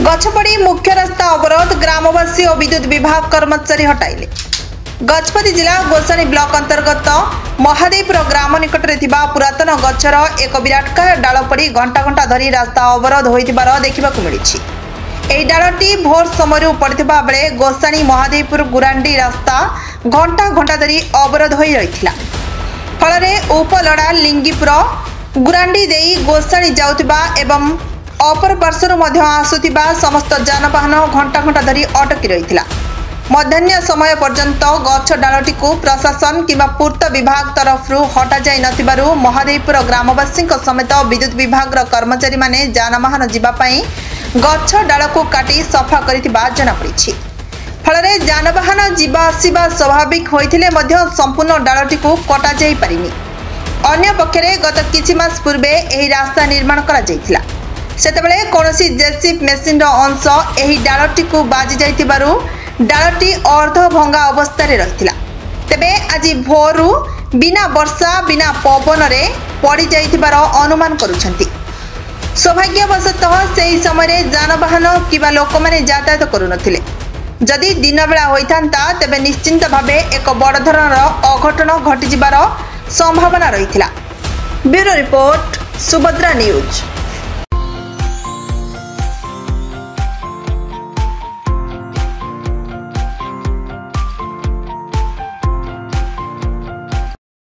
गछपड़ी मुख्य रास्ता अवरोध ग्रामवासी और विद्युत विभाग कर्मचारी हटाइले। गजपति जिला गोसाणी ब्लॉक अंतर्गत महादेवपुर ग्राम निकट में पुरातन गछर एक विराटकाय डाल पड़ी घंटा घंटा धरी रास्ता अवरोध होइतिबार देखिबाकु मिलिछि। एही डालटी भोर समय पड़िथिबा बेले गोसाणी महादेवपुर गुरांडी रास्ता घंटा घंटा धरी अवरोध होई रहिथिला। फलरे उपलड़ा लिंगीपुर गुरांडी देई गोसाणी जाउतिबा एवं अपर पार्श्वर मध्य आसुतिबा समस्त जानवाहन घंटा घंटा धरी अटकी रहिथिला। मध्याह्न समय पर्यंत गछ डालटी को प्रशासन किंबा पूर्त विभाग तरफ हटा जाई नथिबारु महादेवपुर ग्रामवासी समेत विद्युत विभाग कर्मचारी माने जानवाहन जीवा पई गछ डाल को काटी सफा करिथिबा जना पड़िछि। फलरे जानवाहन जीवा आसीबा स्वाभाविक होइथिले मध्य संपूर्ण डालटी को कटा जाई परिनी। अन्य पक्षरे गत किछि मास पूर्वे एही रास्ता निर्माण करा जायथिला। सेतेबेले कोनोसी जेसीबी मेसिन अंश एही डालटी को बाजी जाइतिबारु डालटी अर्ध भंगा अवस्था रे रहिथिला। तेबे आज भोरु बिना वर्षा बिना पवन रे पड़ी जाइतिबार अनुमान करूछंती। सौभाग्यवशतः सेही समय जानवाहन किबा लोक माने यातायात करू नथिले। जदि दिन बेला होइथांता तेबे निश्चिंत भाबे एक बड़ धरणर अघटन घटी जिबार संभावना रहिथिला। Bureau report Subhadra news.